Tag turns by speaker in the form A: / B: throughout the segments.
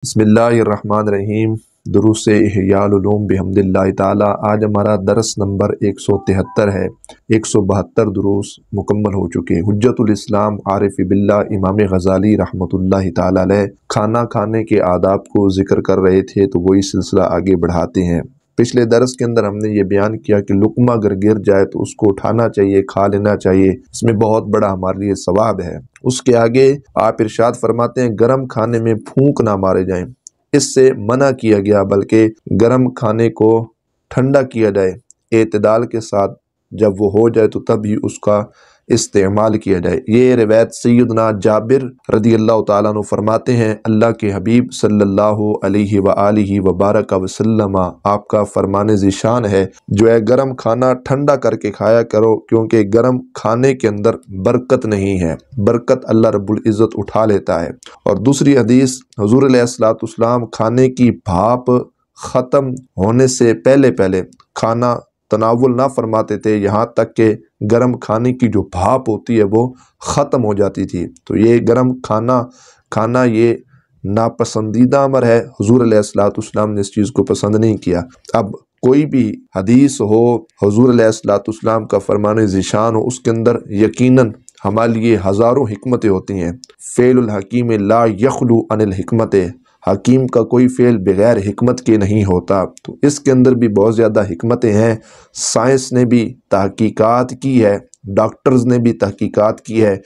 A: بسم اللہ الرحمن الرحیم۔ دروس احیاء العلوم بحمد اللہ تعالی۔ آج ہمارا درس نمبر 173 ہے۔ 172 دروس مکمل ہو چکے۔ حجت الاسلام عارف باللہ امام غزالی رحمۃ اللہ تعالی علیہ کھانا کھانے کے آداب کو ذکر کر رہے تھے، تو وہی سلسلہ آگے بڑھاتے ہیں۔ پچھلے درس کے اندر ہم نے یہ بیان کیا کہ لقمہ اگر گر جائے تو اس کو اٹھانا چاہیے، کھا لینا چاہیے، اس میں بہت بڑا ہمارے لیے ثواب ہے۔ اس کے آگے آپ ارشاد فرماتے ہیں گرم کھانے میں پھونک نہ مارے جائیں، اس سے منع کیا گیا، بلکہ گرم کھانے کو ٹھنڈا کیا جائے اعتدال کے ساتھ، جب وہ ہو جائے تو تب ہی اس کا استعمال کیا جائے۔ یہ روایت سیدنا جابر رضی اللہ تعالیٰ عنہ فرماتے ہیں، اللہ کے حبیب صلی اللہ علیہ وآلہ وبارک وسلم آپ کا فرمان ذیشان ہے، جو ہے گرم کھانا ٹھنڈا کر کے کھایا کرو، کیونکہ گرم کھانے کے اندر برکت نہیں ہے، برکت اللہ رب العزت اٹھا لیتا ہے۔ اور دوسری حدیث، حضور علیہ السلام کھانے کی بھاپ ختم ہونے سے پہلے کھانا تناول نہ فرماتے تھے، یہاں تک کہ گرم کھانے کی جو بھاپ ہوتی ہے وہ ختم ہو جاتی تھی۔ تو یہ گرم کھانا یہ ناپسندیدہ امر ہے، حضور علیہ السلام نے اس چیز کو پسند نہیں کیا۔ اب کوئی بھی حدیث ہو، حضور علیہ السلام کا فرمان ذیشان ہو، اس کے اندر یقیناً ہمارے لیے ہزاروں حکمتیں ہوتی ہیں۔ فعل الحکیم لا یخلو عن الحکمت، حکیم کا کوئی فعل بغیر حکمت کے نہیں ہوتا، تو اس کے اندر بھی بہت زیادہ حکمتیں ہیں۔ سائنس نے بھی تحقیقات کی ہے، ڈاکٹرز نے بھی تحقیقات کی ہے،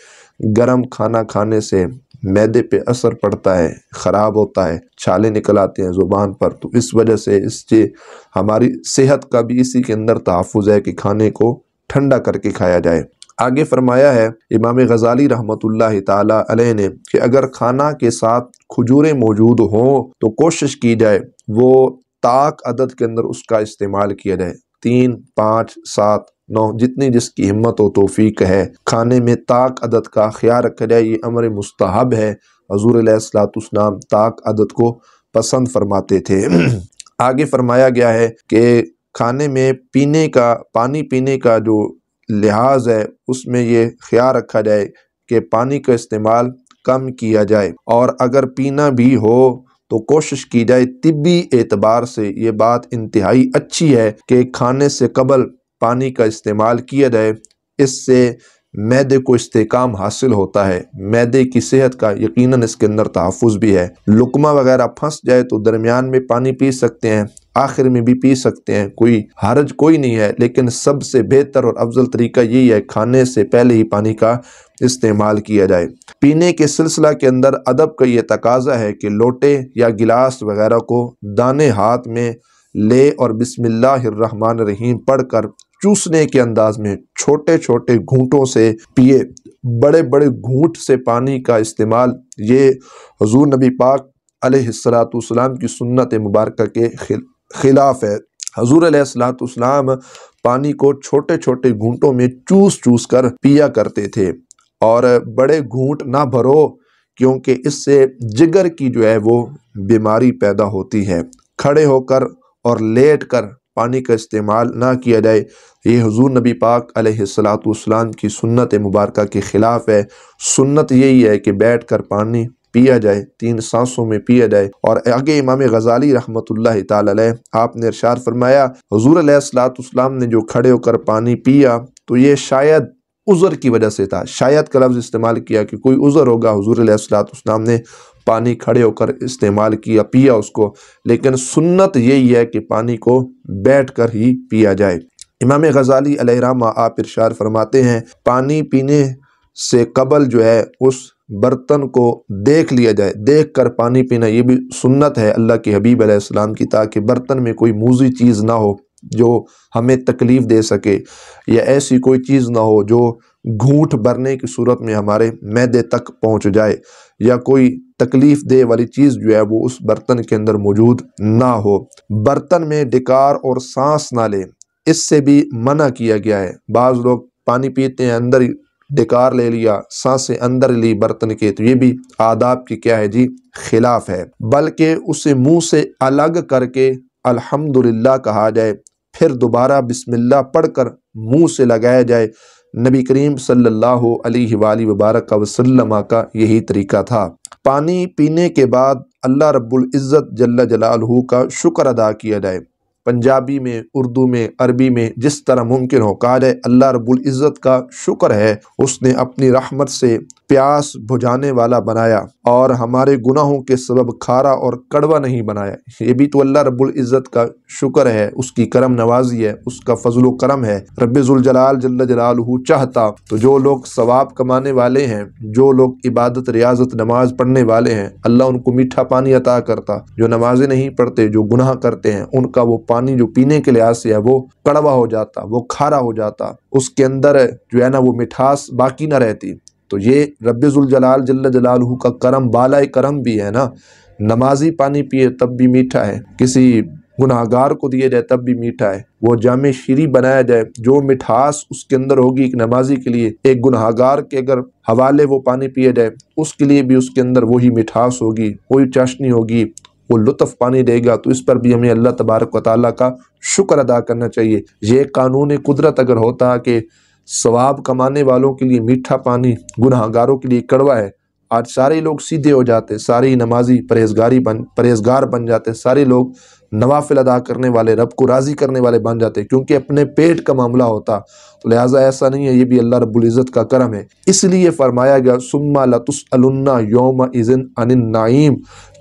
A: گرم کھانا کھانے سے معدے پہ اثر پڑتا ہے، خراب ہوتا ہے، چھالے نکل آتے ہیں زبان پر، تو اس وجہ سے اس سے ہماری صحت کا بھی اسی کے اندر تحفظ ہے کہ کھانے کو ٹھنڈا کر کے کھایا جائے۔ آگے فرمایا ہے امام غزالی رحمۃ اللہ تعالی علیہ نے کہ اگر کھانا کے ساتھ کھجوریں موجود ہوں تو کوشش کی جائے وہ طاق عدد کے اندر اس کا استعمال کیا جائے، 3، 5، 7، 9، جتنی جس کی ہمت و توفیق ہے، کھانے میں طاق عدد کا خیال رکھا جائے۔ یہ امر مستحب ہے، حضور علیہ السلام طاق عدد کو پسند فرماتے تھے۔ آگے فرمایا گیا ہے کہ کھانے میں پانی پینے کا جو لحاظ ہے، اس میں یہ خیال رکھا جائے کہ پانی کا استعمال کم کیا جائے، اور اگر پینا بھی ہو تو کوشش کی جائے طبی اعتبار سے یہ بات انتہائی اچھی ہے کہ کھانے سے قبل پانی کا استعمال کیا جائے، اس سے معدے کو استحکام حاصل ہوتا ہے، معدے کی صحت کا یقیناً اس کے اندر تحفظ بھی ہے۔ لقمہ وغیرہ پھنس جائے تو درمیان میں پانی پی سکتے ہیں، آخر میں بھی پی سکتے ہیں، کوئی حرج کوئی نہیں ہے، لیکن سب سے بہتر اور افضل طریقہ یہی ہے کھانے سے پہلے ہی پانی کا استعمال کیا جائے۔ پینے کے سلسلہ کے اندر ادب کا یہ تقاضا ہے کہ لوٹے یا گلاس وغیرہ کو دانے ہاتھ میں لے اور بسم اللہ الرحمن الرحیم پڑھ کر چوسنے کے انداز میں چھوٹے چھوٹے گھونٹوں سے پیے، بڑے بڑے گھونٹ سے پانی کا استعمال یہ حضور نبی پاک علیہ السلام کی سنت مبارکہ کے خلاف ہے۔ حضور علیہ السلام پانی کو چھوٹے چھوٹے گھونٹوں میں چوس کر پیا کرتے تھے، اور بڑے گھونٹ نہ بھرو، کیونکہ اس سے جگر کی جو ہے وہ بیماری پیدا ہوتی ہے۔ کھڑے ہو کر اور لیٹ کر پانی کا استعمال نہ کیا جائے، یہ حضور نبی پاک علیہ السلام کی سنت مبارکہ کے خلاف ہے۔ سنت یہی ہے کہ بیٹھ کر پانی پیا جائے، 3 سانسوں میں پیا جائے۔ اور آگے امام غزالی رحمۃ اللہ تعالی علیہ آپ نے ارشاد فرمایا، حضور علیہ السلام نے جو کھڑے ہو کر پانی پیا تو یہ شاید عذر کی وجہ سے تھا، شاید کا لفظ استعمال کیا کہ کوئی عذر ہوگا، حضور علیہ السلام نے پانی کھڑے ہو کر استعمال کیا، پیا اس کو، لیکن سنت یہی ہے کہ پانی کو بیٹھ کر ہی پیا جائے۔ امام غزالی علیہ رحمہ آپ ارشاد فرماتے ہیں پانی پینے سے قبل جو ہے اس برتن کو دیکھ لیا جائے، دیکھ کر پانی پینا یہ بھی سنت ہے اللہ کے حبیب علیہ السلام کی، تاکہ برتن میں کوئی موذی چیز نہ ہو جو ہمیں تکلیف دے سکے، یا ایسی کوئی چیز نہ ہو جو گھونٹ بھرنے کی صورت میں ہمارے معدے تک پہنچ جائے، یا کوئی تکلیف دے والی چیز جو ہے وہ اس برتن کے اندر موجود نہ ہو۔ برتن میں ڈکار اور سانس نہ لے، اس سے بھی منع کیا گیا ہے۔ بعض لوگ پانی پیتے ہیں اندر ڈکار لے لیا، سانسیں اندر لی برتن کے، تو یہ بھی آداب کی کیا ہے جی خلاف ہے، بلکہ اسے منہ سے الگ کر کے الحمدللہ کہا جائے، پھر دوبارہ بسم اللہ پڑھ کر منہ سے لگایا جائے۔ نبی کریم صلی اللہ علیہ وآلہ وبارک وسلم کا یہی طریقہ تھا۔ پانی پینے کے بعد اللہ رب العزت جل جلالہ کا شکر ادا کیا جائے۔ پنجابی میں، اردو میں، عربی میں جس طرح ممکن ہو کہا جائے اللہ رب العزت کا شکر ہے، اس نے اپنی رحمت سے پیاس بجھانے والا بنایا اور ہمارے گناہوں کے سبب کھارا اور کڑوا نہیں بنایا۔ یہ بھی تو اللہ رب العزت کا شکر ہے، اس کی کرم نوازی ہے، اس کا فضل و کرم ہے۔ رب ذوالجلال جل جلالہ چاہتا تو جو لوگ ثواب کمانے والے ہیں، جو لوگ عبادت ریاضت نماز پڑھنے والے ہیں، اللہ ان کو میٹھا پانی عطا کرتا۔ جو نمازیں نہیں پڑھتے، جو گناہ کرتے ہیں، ان کا وہ پانی جو پینے کے لحاظ سے ہے وہ کڑوا ہو جاتا، وہ کھارا ہو جاتا، اس کے اندر جو ہے نا وہ مٹھاس باقی نہ رہتی۔ تو یہ رب ذوالجلال جل جلالہ کا کرم بالائے کرم بھی ہے نا۔ نمازی پانی پیے تب بھی میٹھا ہے، کسی گناہگار کو دیے جائے تب بھی میٹھا ہے۔ وہ جامع شیریں بنایا جائے، جو مٹھاس اس کے اندر ہوگی ایک نمازی کے لیے، ایک گناہگار کے اگر حوالے وہ پانی پیے جائے اس کے لیے بھی اس کے اندر وہی مٹھاس ہوگی، وہی چاشنی ہوگی، وہ لطف پانی دے گا۔ تو اس پر بھی ہمیں اللہ تبارک و تعالیٰ کا شکر ادا کرنا چاہیے۔ یہ قانون قدرت اگر ہوتا کہ ثواب کمانے والوں کے لیے میٹھا پانی، گناہگاروں کے لیے کڑوا ہے، آج سارے لوگ سیدھے ہو جاتے، سارے نمازی پرہیزگار بن جاتے، سارے لوگ نوافل ادا کرنے والے، رب کو راضی کرنے والے بن جاتے، کیونکہ اپنے پیٹ کا معاملہ ہوتا۔ تو لہٰذا ایسا نہیں ہے، یہ بھی اللہ رب العزت کا کرم ہے۔ اس لیے فرمایا گیا ثم لتسألن یومئذ عن النعیم،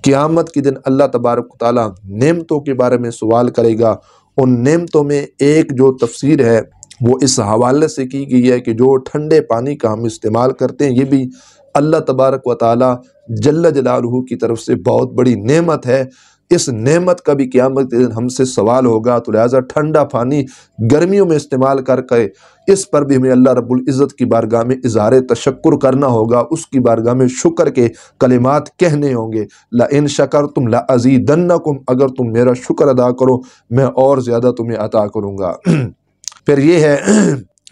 A: قیامت کے دن اللہ تبارک و تعالیٰ نعمتوں کے بارے میں سوال کرے گا۔ ان نعمتوں میں ایک جو تفسیر ہے وہ اس حوالے سے کی گئی ہے کہ جو ٹھنڈے پانی کا ہم استعمال کرتے ہیں، یہ بھی اللہ تبارک و تعالیٰ جل جلالہ کی طرف سے بہت بڑی نعمت ہے۔ اس نعمت کا بھی قیامت کے دن ہم سے سوال ہوگا۔ تو لہٰذا ٹھنڈا پانی گرمیوں میں استعمال کر کے اس پر بھی ہمیں اللہ رب العزت کی بارگاہ میں اظہار تشکر کرنا ہوگا، اس کی بارگاہ میں شکر کے کلمات کہنے ہوں گے۔ لَإِن شَكَرْتُمْ لَأَزِيدَنَّكُمْ، اگر تم میرا شکر ادا کرو میں اور زیادہ تمہیں عطا کروں گا۔ پھر یہ ہے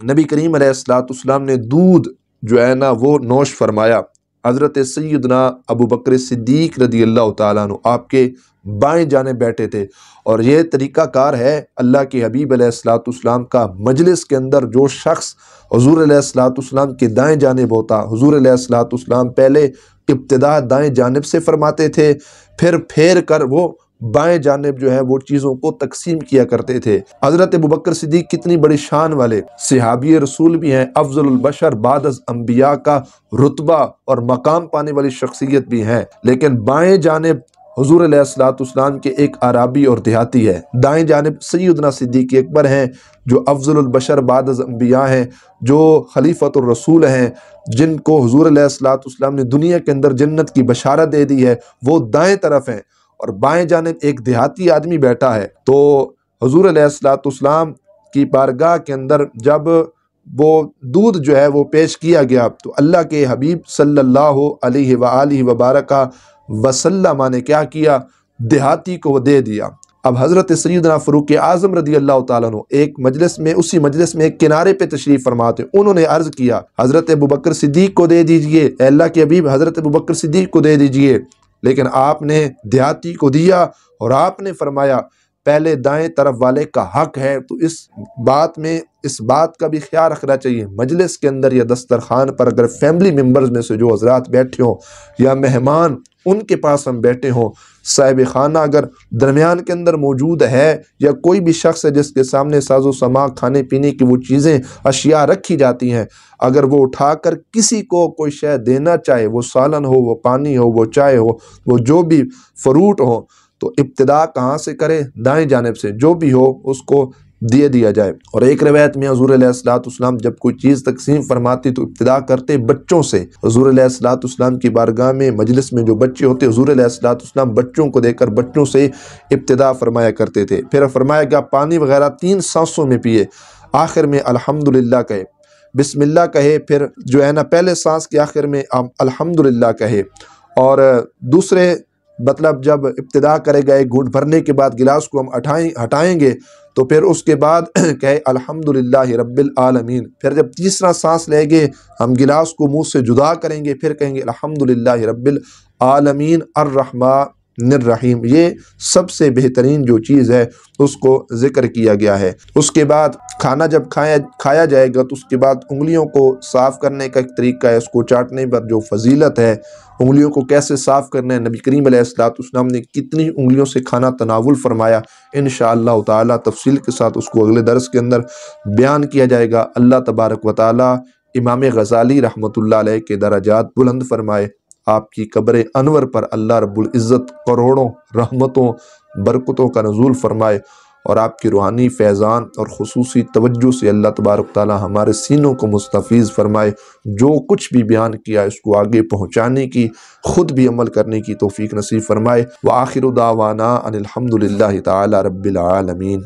A: نبی کریم علیہ السلام نے دودھ جو ہے نا وہ نوش فرمایا۔ حضرت سیدنا ابو بکر صدیق رضی اللہ تعالیٰ عنہ آپ کے بائیں جانب بیٹھے تھے، اور یہ طریقہ کار ہے اللہ کے حبیب علیہ السلام کا، مجلس کے اندر جو شخص حضور علیہ السلام کے دائیں جانب ہوتا، حضور علیہ السلام پہلے ابتدا دائیں جانب سے فرماتے تھے، پھر پھیر کر وہ بائیں جانب جو ہے وہ چیزوں کو تقسیم کیا کرتے تھے۔ حضرت ابوبکر صدیق کتنی بڑی شان والے صحابی رسول بھی ہیں، افضل البشر بعد از انبیاء کا رتبہ اور مقام پانے والی شخصیت بھی ہیں، لیکن بائیں جانب حضور علیہ السلام کے ایک عرابی اور دیہاتی ہے، دائیں جانب سیدنا صدیق اکبر ہیں جو افضل البشر بعد از انبیاء ہیں، جو خلیفۃ الرسول ہیں، جن کو حضور علیہ السلام نے دنیا کے اندر جنت کی بشارت دے دی ہے، وہ دائیں طرف ہیں، اور بائیں جانب ایک دیہاتی آدمی بیٹھا ہے۔ تو حضور علیہ السلام کی بارگاہ کے اندر جب وہ دودھ جو ہے وہ پیش کیا گیا تو اللہ کے حبیب صلی اللہ علیہ وآلہ وبارک وسلم نے کیا کیا، دیہاتی کو وہ دے دیا۔ اب حضرت سیدنا فاروق اعظم رضی اللہ تعالیٰ عنہ ایک مجلس میں، اسی مجلس میں ایک کنارے پہ تشریف فرماتے، انہوں نے عرض کیا حضرت ابوبکر صدیق کو دے دیجئے، اے اللہ کے حبیب حضرت ابوبکر صدیق کو دے دیجئے، لیکن آپ نے دیہاتی کو دیا، اور آپ نے فرمایا پہلے دائیں طرف والے کا حق ہے۔ تو اس بات کا بھی خیال رکھنا چاہیے، مجلس کے اندر یا دسترخوان پر اگر فیملی ممبرز میں سے جو حضرات بیٹھے ہوں یا مہمان ان کے پاس ہم بیٹھے ہوں، صاحب خانہ اگر درمیان کے اندر موجود ہے، یا کوئی بھی شخص ہے جس کے سامنے ساز و سماع کھانے پینے کی وہ چیزیں اشیاء رکھی جاتی ہیں، اگر وہ اٹھا کر کسی کو کوئی شے دینا چاہے، وہ سالن ہو، وہ پانی ہو، وہ چائے ہو، وہ جو بھی فروٹ ہو، تو ابتدا کہاں سے کرے؟ دائیں جانب سے، جو بھی ہو اس کو دیا جائے۔ اور ایک روایت میں حضور علیہ السلام جب کوئی چیز تقسیم فرماتی تو ابتدا کرتے بچوں سے۔ حضور علیہ السلام کی بارگاہ میں مجلس میں جو بچے ہوتے، حضور علیہ السلام بچوں کو دے کر بچوں سے ابتدا فرمایا کرتے تھے۔ پھر فرمایا گیا پانی وغیرہ 3 سانسوں میں پیے، آخر میں الحمدللہ کہے، بسم اللہ کہے، پھر جو ہے نا پہلے سانس کے آخر میں الحمدللہ کہے، اور دوسرے مطلب جب ابتدا کرے گا ایک گھونٹ بھرنے کے بعد گلاس کو ہم ہٹائیں گے تو پھر اس کے بعد کہے الحمدللہ رب العالمین، پھر جب تیسرا سانس لیں گے ہم گلاس کو منہ سے جدا کریں گے، پھر کہیں گے الحمدللہ رب العالمین الرحمن الرحیم، یہ سب سے بہترین جو چیز ہے اس کو ذکر کیا گیا ہے۔ اس کے بعد کھانا جب کھایا جائے گا تو اس کے بعد انگلیوں کو صاف کرنے کا ایک طریقہ ہے، اس کو چاٹنے پر جو فضیلت ہے، انگلیوں کو کیسے صاف کرنا ہے، نبی کریم علیہ السلام نے کتنی انگلیوں سے کھانا تناول فرمایا، انشاءاللہ تعالی تفصیل کے ساتھ اس کو اگلے درس کے اندر بیان کیا جائے گا۔ اللہ تبارک و تعالی امام غزالی رحمۃ اللہ علیہ کے درجات بلند فرمائے، آپ کی قبر انور پر اللہ رب العزت کروڑوں رحمتوں برکتوں کا نزول فرمائے، اور آپ کی روحانی فیضان اور خصوصی توجہ سے اللہ تبارک تعالی ہمارے سینوں کو مستفیض فرمائے، جو کچھ بھی بیان کیا اس کو آگے پہنچانے کی، خود بھی عمل کرنے کی توفیق نصیب فرمائے۔ وآخر دعوانا ان الحمد للہ تعالی رب العالمین۔